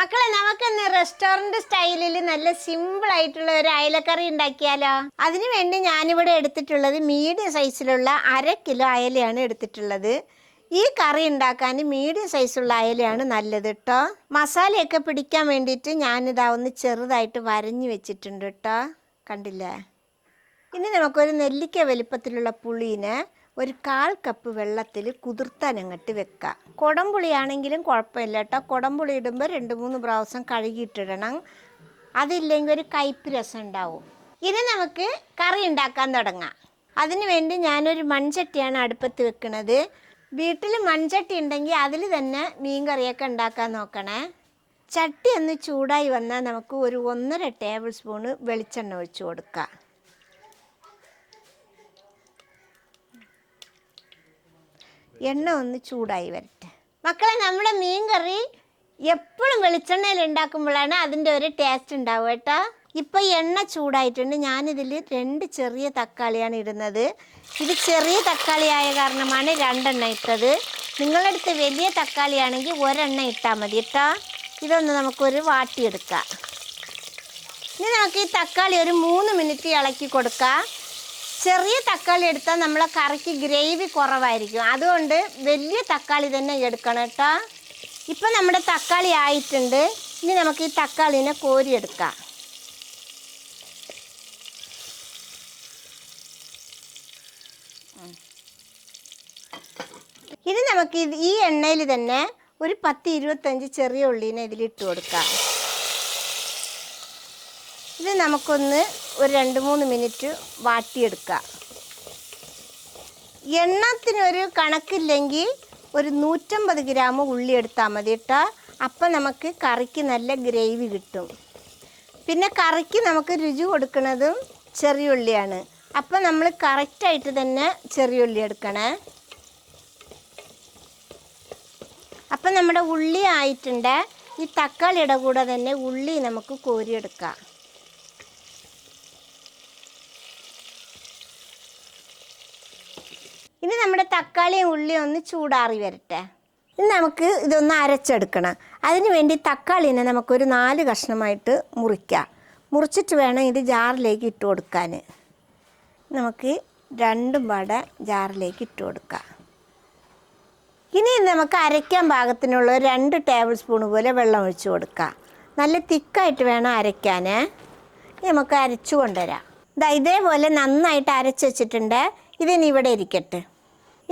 മക്കളെ, നമുക്കിന്ന് റെസ്റ്റോറന്റ് സ്റ്റൈലിൽ നല്ല സിമ്പിൾ ആയിട്ടുള്ള ഒരു അയലക്കറി ഉണ്ടാക്കിയാലോ? അതിനു വേണ്ടി ഞാനിവിടെ എടുത്തിട്ടുള്ളത് മീഡിയം സൈസിലുള്ള 1/2 കിലോ അയലയാണ് എടുത്തിട്ടുള്ളത്. ഈ കറി ഉണ്ടാക്കാൻ മീഡിയം സൈസുള്ള അയലയാണ് നല്ലത് കേട്ടോ. മസാലയൊക്കെ പിടിക്കാൻ വേണ്ടിയിട്ട് ഞാനിതാ ഒന്ന് ചെറുതായിട്ട് വരഞ്ഞു വെച്ചിട്ടുണ്ട് കേട്ടോ. കണ്ടില്ലേ? ഇനി നമുക്കൊരു നെല്ലിക്ക വലിപ്പത്തിലുള്ള പുളീനെ ഒരു 1/4 കപ്പ് വെള്ളത്തിൽ കുതിർത്താൻ അങ്ങോട്ട് വെക്കാം. കുടംപുളിയാണെങ്കിലും കുഴപ്പമില്ല കേട്ടോ. കുടംപുളി ഇടുമ്പോൾ 2-3 പ്രാവശ്യം കഴുകിയിട്ടിടണം. അതില്ലെങ്കിൽ ഒരു കയ്പ്പ് രസം ഉണ്ടാവും. ഇനി നമുക്ക് കറി ഉണ്ടാക്കാൻ തുടങ്ങാം. അതിന് വേണ്ടി ഞാനൊരു മൺചട്ടിയാണ് അടുപ്പത്ത് വെക്കുന്നത്. വീട്ടിൽ മൺചട്ടി ഉണ്ടെങ്കിൽ അതിൽ തന്നെ മീൻ കറിയൊക്കെ ഉണ്ടാക്കാൻ നോക്കണേ. ചട്ടി ഒന്ന് ചൂടായി വന്നാൽ നമുക്ക് ഒരു 1.5 ടേബിൾ സ്പൂണ് വെളിച്ചെണ്ണ ഒഴിച്ചു കൊടുക്കാം. എണ്ണ ഒന്ന് ചൂടായി വരട്ടെ. മക്കളെ, നമ്മുടെ മീൻ കറി എപ്പോഴും വെളിച്ചെണ്ണയിൽ ഉണ്ടാക്കുമ്പോഴാണ് അതിൻ്റെ ഒരു ടേസ്റ്റ് ഉണ്ടാവുക കേട്ടോ. ഇപ്പോൾ എണ്ണ ചൂടായിട്ടുണ്ട്. ഞാനിതിൽ 2 ചെറിയ തക്കാളിയാണ് ഇടുന്നത്. ഇത് ചെറിയ തക്കാളി ആയ കാരണമാണ് 2 എണ്ണ ഇട്ടത്. നിങ്ങളുടെ അടുത്ത് വലിയ തക്കാളിയാണെങ്കിൽ 1 എണ്ണ ഇട്ടാൽ മതി കേട്ടോ. ഇതൊന്ന് നമുക്കൊരു വാട്ടിയെടുക്കാം. ഇനി നമുക്ക് ഈ തക്കാളി ഒരു 3 മിനിറ്റ് ഇളക്കി കൊടുക്കാം. ചെറിയ തക്കാളി എടുത്താൽ നമ്മളെ കറിക്ക് ഗ്രേവി കുറവായിരിക്കും. അതുകൊണ്ട് വലിയ തക്കാളി തന്നെ എടുക്കണം കേട്ടോ. ഇപ്പം നമ്മുടെ തക്കാളി ആയിട്ടുണ്ട്. ഇനി നമുക്ക് ഈ തക്കാളിനെ കോരിയെടുക്കാം. ഇനി നമുക്ക് ഈ എണ്ണയിൽ തന്നെ ഒരു 10-25 ചെറിയ ഉള്ളിനെ ഇതിലിട്ട് കൊടുക്കാം. ഇത് നമുക്കൊന്ന് ഒരു 2-3 മിനിറ്റ് വാട്ടിയെടുക്കാം. എണ്ണത്തിനൊരു കണക്കില്ലെങ്കിൽ ഒരു 150 ഗ്രാം ഉള്ളി എടുത്താൽ മതി കേട്ടോ. അപ്പം നമുക്ക് കറിക്ക് നല്ല ഗ്രേവി കിട്ടും. പിന്നെ കറിക്ക് നമുക്ക് രുചി കൊടുക്കുന്നതും ചെറിയ ഉള്ളിയാണ്. അപ്പം നമ്മൾ കറക്റ്റായിട്ട് തന്നെ ചെറിയ ഉള്ളി എടുക്കണേ. അപ്പം നമ്മുടെ ഉള്ളി ആയിട്ടുണ്ട്. ഈ തക്കാളിയുടെ കൂടെ തന്നെ ഉള്ളി നമുക്ക് കോരിയെടുക്കാം. ഇനി നമ്മുടെ തക്കാളിയും ഉള്ളിയും ഒന്ന് ചൂടാറി വരട്ടെ. ഇനി നമുക്ക് ഇതൊന്ന് അരച്ചെടുക്കണം. അതിന് വേണ്ടി തക്കാളിനെ നമുക്കൊരു 4 കഷ്ണമായിട്ട് മുറിക്കാം. മുറിച്ചിട്ട് വേണം ഇത് ജാറിലേക്ക് ഇട്ട് കൊടുക്കാൻ. നമുക്ക് 2 വട ജാറിലേക്ക് ഇട്ട് കൊടുക്കാം. ഇനി നമുക്ക് അരയ്ക്കാൻ പാകത്തിനുള്ള 2 ടേബിൾ സ്പൂൺ പോലെ വെള്ളം ഒഴിച്ച് കൊടുക്കാം. നല്ല തിക്കായിട്ട് വേണം അരയ്ക്കാൻ. നമുക്ക് അരച്ചു കൊണ്ടുവരാം. ഇതേപോലെ നന്നായിട്ട് അരച്ച് വെച്ചിട്ടുണ്ട്. ഇതിനി ഇവിടെ ഇരിക്കട്ടെ.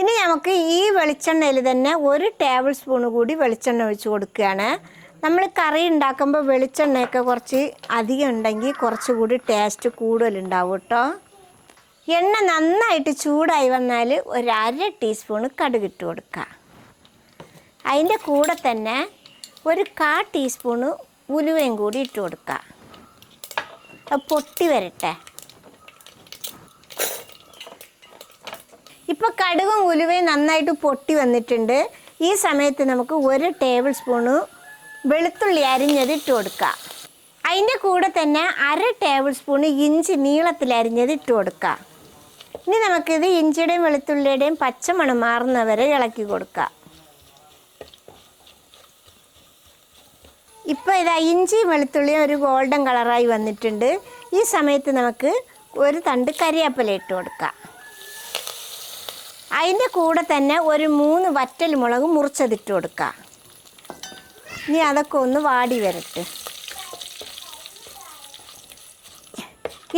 ഇനി നമുക്ക് ഈ വെളിച്ചെണ്ണയിൽ തന്നെ 1 ടേബിൾ സ്പൂൺ കൂടി വെളിച്ചെണ്ണ ഒഴിച്ച് കൊടുക്കുകയാണ്. നമ്മൾ കറി ഉണ്ടാക്കുമ്പോൾ വെളിച്ചെണ്ണയൊക്കെ കുറച്ച് അധികം ഉണ്ടെങ്കിൽ കുറച്ചുകൂടി ടേസ്റ്റ് കൂടുതലുണ്ടാവും കേട്ടോ. എണ്ണ നന്നായിട്ട് ചൂടായി വന്നാൽ ഒരു 1/2 ടീസ്പൂൺ കടുകിട്ട് കൊടുക്കുക. അതിൻ്റെ കൂടെ തന്നെ ഒരു 1/4 ടീസ്പൂണ് ഉലുവയും കൂടി ഇട്ട് കൊടുക്കുക. അത് പൊട്ടി വരട്ടെ. ഇപ്പോൾ കടുകും ഉലുവയും നന്നായിട്ട് പൊട്ടി വന്നിട്ടുണ്ട്. ഈ സമയത്ത് നമുക്ക് 1 ടേബിൾ സ്പൂണ് വെളുത്തുള്ളി അരിഞ്ഞത് ഇട്ട് കൊടുക്കാം. അതിൻ്റെ കൂടെ തന്നെ 1/2 ടേബിൾ സ്പൂണ് ഇഞ്ചി നീളത്തിൽ അരിഞ്ഞത് ഇട്ട് കൊടുക്കാം. ഇനി നമുക്കിത് ഇഞ്ചിയുടെയും വെളുത്തുള്ളിയുടെയും പച്ചമണം മാറുന്നവരെ ഇളക്കി കൊടുക്കാം. ഇപ്പോൾ ഇതാ ഇഞ്ചിയും വെളുത്തുള്ളിയും ഒരു ഗോൾഡൻ കളറായി വന്നിട്ടുണ്ട്. ഈ സമയത്ത് നമുക്ക് ഒരു തണ്ട് കരിവേപ്പില ഇട്ട് കൊടുക്കാം. അതിൻ്റെ കൂടെ തന്നെ ഒരു 3 വറ്റൽ മുളക് മുറിച്ചതിട്ട് കൊടുക്കാം. ഇനി അതൊക്കെ ഒന്ന് വാടി വരട്ടെ.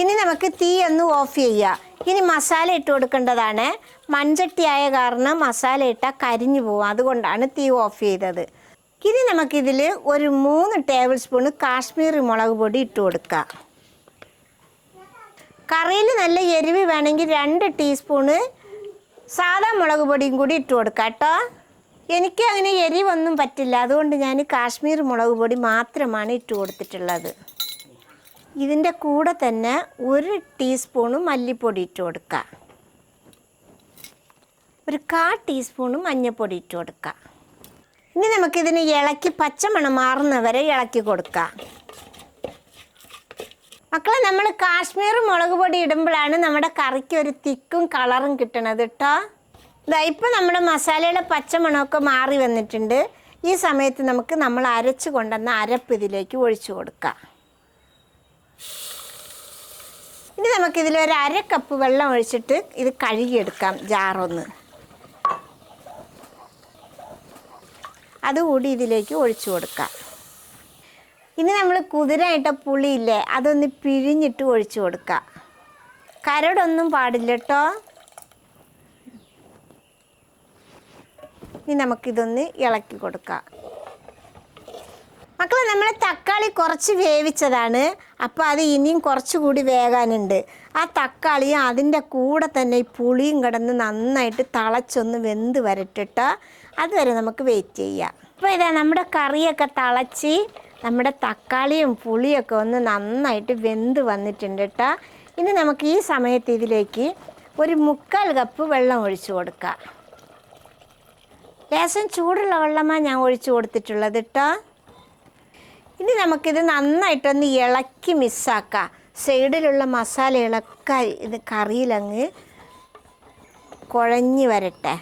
ഇനി നമുക്ക് തീ ഒന്ന് ഓഫ് ചെയ്യാം. ഇനി മസാല ഇട്ട് കൊടുക്കേണ്ടതാണ്. മൺചട്ടിയായ കാരണം മസാല ഇട്ടാൽ കരിഞ്ഞു പോകും. അതുകൊണ്ടാണ് തീ ഓഫ് ചെയ്തത്. ഇനി നമുക്കിതിൽ ഒരു 3 ടേബിൾ സ്പൂണ് കാശ്മീരി മുളക് പൊടി ഇട്ട് കൊടുക്കാം. കറിയിൽ നല്ല എരിവ് വേണമെങ്കിൽ 2 ടീസ്പൂണ് സാദാ മുളക് പൊടിയും കൂടി ഇട്ട് കൊടുക്കാം കേട്ടോ. എനിക്ക് അങ്ങനെ എരിവൊന്നും പറ്റില്ല. അതുകൊണ്ട് ഞാൻ കാശ്മീർ മുളക് പൊടി മാത്രമാണ് ഇട്ട് കൊടുത്തിട്ടുള്ളത്. ഇതിൻ്റെ കൂടെ തന്നെ 1 ടീസ്പൂണ് മല്ലിപ്പൊടി ഇട്ട് കൊടുക്കാം. ഒരു 1/4 ടീസ്പൂണ് മഞ്ഞൾപ്പൊടി ഇട്ട് കൊടുക്കാം. ഇനി നമുക്കിതിന് ഇളക്കി പച്ചമണം മാറുന്നവരെ ഇളക്കി കൊടുക്കാം. മക്കളെ, നമ്മൾ കാശ്മീർ മുളക് പൊടി ഇടുമ്പോഴാണ് നമ്മുടെ കറിക്ക് ഒരു തിക്കും കളറും കിട്ടണത് കേട്ടോ. ഇപ്പം നമ്മുടെ മസാലയുടെ പച്ചമണമൊക്കെ മാറി വന്നിട്ടുണ്ട്. ഈ സമയത്ത് നമുക്ക് നമ്മൾ അരച്ച് കൊണ്ടുവന്ന അരപ്പ് ഇതിലേക്ക് ഒഴിച്ചു കൊടുക്കാം. ഇനി നമുക്കിതിലൊരു 1/2 കപ്പ് വെള്ളം ഒഴിച്ചിട്ട് ഇത് കഴുകിയെടുക്കാം ജാറൊന്ന്. അതുകൂടി ഇതിലേക്ക് ഒഴിച്ചു കൊടുക്കാം. ഇനി നമ്മൾ കുതിരായിട്ട പുളിയില്ലേ, അതൊന്ന് പിഴിഞ്ഞിട്ട് ഒഴിച്ചു കൊടുക്കാം. കരടൊന്നും പാടില്ല കേട്ടോ. ഇനി നമുക്കിതൊന്ന് ഇളക്കി കൊടുക്കാം. മക്കളെ, നമ്മൾ തക്കാളി കുറച്ച് വേവിച്ചതാണ്. അപ്പോൾ അത് ഇനിയും കുറച്ചുകൂടി വേകാനുണ്ട്. ആ തക്കാളിയും അതിൻ്റെ കൂടെ തന്നെ ഈ പുളിയും കിടന്ന് നന്നായിട്ട് തിളച്ചൊന്ന് വെന്ത് വരട്ടിട്ട് അതുവരെ നമുക്ക് വെയിറ്റ് ചെയ്യാം. അപ്പോൾ ഇതാ നമ്മുടെ കറിയൊക്കെ തിളച്ച് നമ്മുടെ തക്കാളിയും പുളിയൊക്കെ ഒന്ന് നന്നായിട്ട് വെന്ത് വന്നിട്ടുണ്ട് കേട്ടോ. ഇനി നമുക്ക് ഈ സമയത്ത് ഇതിലേക്ക് ഒരു 3/4 കപ്പ് വെള്ളം ഒഴിച്ചു കൊടുക്കാം. ലേശം ചൂടുള്ള വെള്ളമാണ് ഞാൻ ഒഴിച്ചു കൊടുത്തിട്ടുള്ളത് കേട്ടോ. ഇനി നമുക്കിത് നന്നായിട്ടൊന്ന് ഇളക്കി മിക്സാക്കാം. സൈഡിലുള്ള മസാലകളൊക്കെ ഇത് കറിയിലങ്ങ് കുഴഞ്ഞ് വരട്ടെ.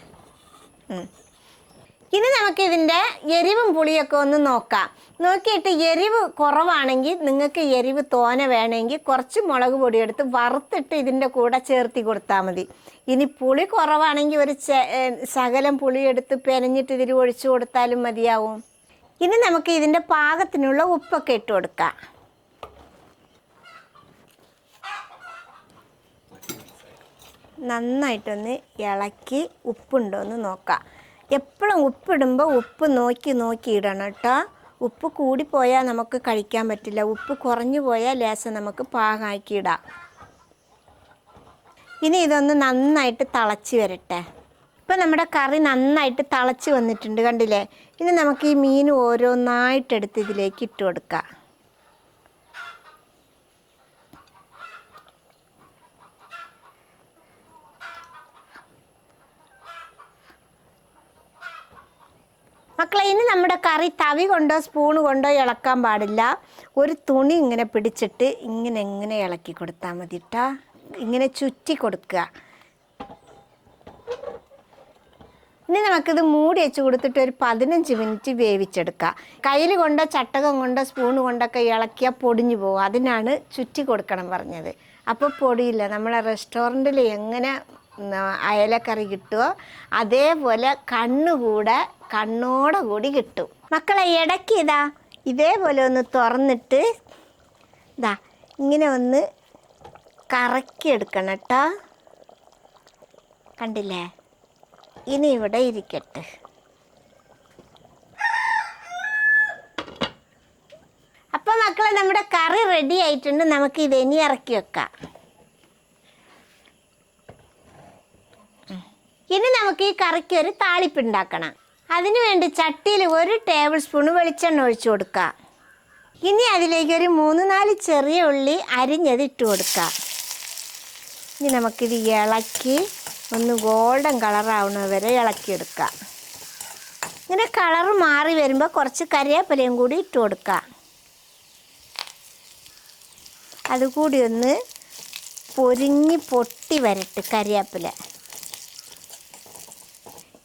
ഇനി നമുക്കിതിൻ്റെ എരിവും പുളിയൊക്കെ ഒന്ന് നോക്കാം. നോക്കിയിട്ട് എരിവ് കുറവാണെങ്കിൽ, നിങ്ങൾക്ക് എരിവ് തോന വേണമെങ്കിൽ കുറച്ച് മുളക് പൊടി എടുത്ത് വറുത്തിട്ട് ഇതിൻ്റെ കൂടെ ചേർത്തി കൊടുത്താൽ മതി. ഇനി പുളി കുറവാണെങ്കിൽ ഒരു ശകലം പുളി എടുത്ത് പെനഞ്ഞിട്ട് ഇതിൽ ഒഴിച്ചു കൊടുത്താലും മതിയാവും. ഇനി നമുക്ക് ഇതിൻ്റെ പാകത്തിനുള്ള ഉപ്പൊക്കെ ഇട്ട് കൊടുക്കാം. നന്നായിട്ടൊന്ന് ഇളക്കി ഉപ്പുണ്ടോ എന്ന് നോക്കാം. എപ്പോഴും ഉപ്പിടുമ്പോൾ ഉപ്പ് നോക്കി ഇടണം കേട്ടോ. ഉപ്പ് കൂടിപ്പോയാൽ നമുക്ക് കഴിക്കാൻ പറ്റില്ല. ഉപ്പ് കുറഞ്ഞു പോയാൽ ലേശം നമുക്ക് പാകമാക്കി ഇടാം. ഇനി ഇതൊന്ന് നന്നായിട്ട് തിളച്ച് വരട്ടെ. ഇപ്പം നമ്മുടെ കറി നന്നായിട്ട് തിളച്ച് വന്നിട്ടുണ്ട്, കണ്ടില്ലേ? ഇനി നമുക്ക് ഈ മീൻ ഓരോന്നായിട്ടെടുത്ത് ഇതിലേക്ക് ഇട്ട് കൊടുക്കാം. മക്കളെ, ഇനി നമ്മുടെ കറി തവി കൊണ്ടോ സ്പൂൺ കൊണ്ടോ ഇളക്കാൻ പാടില്ല. ഒരു തുണി ഇങ്ങനെ പിടിച്ചിട്ട് ഇങ്ങനെ ഇളക്കി കൊടുത്താൽ മതി കേട്ടോ. ഇങ്ങനെ ചുറ്റി കൊടുക്കുക. ഇനി നമുക്കിത് മൂടി വെച്ച് കൊടുത്തിട്ട് ഒരു 15 മിനിറ്റ് വേവിച്ചെടുക്കുക. കയ്യിൽ കൊണ്ടോ ചട്ടകം കൊണ്ടോ സ്പൂൺ കൊണ്ടൊക്കെ ഇളക്കിയാൽ പൊടിഞ്ഞു പോകും. അതിനാണ് ചുറ്റി കൊടുക്കണം പറഞ്ഞത്. അപ്പോൾ പൊടിയില്ല. നമ്മളെ റെസ്റ്റോറൻറ്റിൽ എങ്ങനെ അയലക്കറി കിട്ടുമോ അതേപോലെ കണ്ണോടെ കൂടി കിട്ടും. മക്കളെ, ഇടയ്ക്ക് ഇതേപോലെ ഒന്ന് തുറന്നിട്ട് ഇങ്ങനെ ഒന്ന് കറക്കിയെടുക്കണം കേട്ടോ. കണ്ടില്ലേ? ഇനി ഇവിടെ ഇരിക്കട്ടെ. അപ്പോൾ മക്കളെ, നമ്മുടെ കറി റെഡി ആയിട്ടുണ്ട്. നമുക്ക് ഇത് ഇനി ഇറക്കി വെക്കാം. ഇനി നമുക്ക് ഈ കറിക്ക് ഒരു താളിപ്പുണ്ടാക്കണം. അതിനു വേണ്ടി ചട്ടിയിൽ 1 ടേബിൾ സ്പൂൺ വെളിച്ചെണ്ണ ഒഴിച്ചു കൊടുക്കുക. ഇനി അതിലേക്ക് ഒരു 3-4 ചെറിയ ഉള്ളി അരിഞ്ഞത് ഇട്ട് കൊടുക്കുക. ഇനി നമുക്കിത് ഇളക്കി ഒന്ന് ഗോൾഡൻ കളറാവുന്നത് വരെ ഇളക്കിയെടുക്കുക. ഇങ്ങനെ കളർ മാറി വരുമ്പോൾ കുറച്ച് കറിവേപ്പിലയും കൂടി ഇട്ട് കൊടുക്കുക. അതുകൂടി ഒന്ന് പൊരിഞ്ഞ് പൊട്ടി വരട്ടെ കറിവേപ്പില.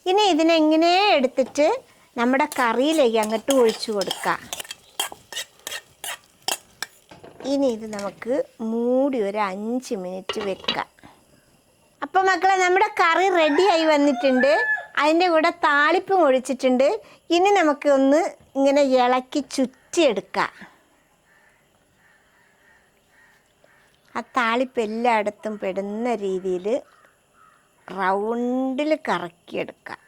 ഇനി ഇതിനെങ്ങനെ എടുത്തിട്ട് നമ്മുടെ കറിയിലേക്ക് അങ്ങോട്ട് ഒഴിച്ചു കൊടുക്കാം. ഇനി ഇത് നമുക്ക് മൂടി ഒരു 5 മിനിറ്റ് വെക്കാം. അപ്പോൾ മക്കളെ, നമ്മുടെ കറി റെഡിയായി വന്നിട്ടുണ്ട്. അതിൻ്റെ കൂടെ താളിപ്പും ഒഴിച്ചിട്ടുണ്ട്. ഇനി നമുക്ക് ഒന്ന് ഇങ്ങനെ ഇളക്കി ചുറ്റിയെടുക്കാം. ആ താളിപ്പ് എല്ലായിടത്തും പെടുന്ന രീതിയിൽ റൗണ്ടിൽ കറക്കിയെടുക്കാം.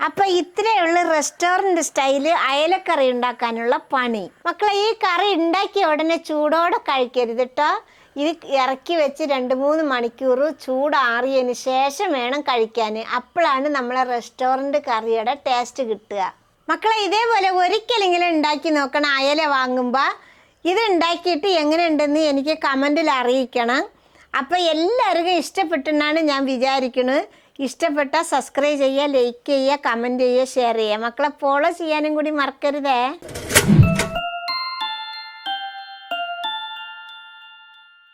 അപ്പോൾ ഇത്രയേ ഉള്ളൂ റെസ്റ്റോറൻറ്റ് സ്റ്റൈല് അയലക്കറി ഉണ്ടാക്കാനുള്ള പണി. മക്കളെ, ഈ കറി ഉണ്ടാക്കിയ ഉടനെ ചൂടോടെ കഴിക്കരുത് കേട്ടോ. ഇത് ഇറക്കി വെച്ച് 2-3 മണിക്കൂർ ചൂടാറിയതിന് ശേഷം വേണം കഴിക്കാൻ. അപ്പോഴാണ് നമ്മളെ റെസ്റ്റോറൻറ്റ് കറിയുടെ ടേസ്റ്റ് കിട്ടുക. മക്കളെ, ഇതേപോലെ ഒരിക്കലെങ്കിലും ഉണ്ടാക്കി നോക്കണം. അയല വാങ്ങുമ്പോൾ ഇത് ഉണ്ടാക്കിയിട്ട് എങ്ങനെയുണ്ടെന്ന് എനിക്ക് കമൻറ്റിൽ അറിയിക്കണം. അപ്പോൾ എല്ലാവർക്കും ഇഷ്ടപ്പെട്ടെന്നാണ് ഞാൻ വിചാരിക്കുന്നത്. ഇഷ്ടപ്പെട്ടാൽ സബ്സ്ക്രൈബ് ചെയ്യുക, ലൈക്ക് ചെയ്യുക, കമൻറ്റ് ചെയ്യുക, ഷെയർ ചെയ്യുക. മക്കളെ, ഫോളോ ചെയ്യാനും കൂടി മറക്കരുതേ.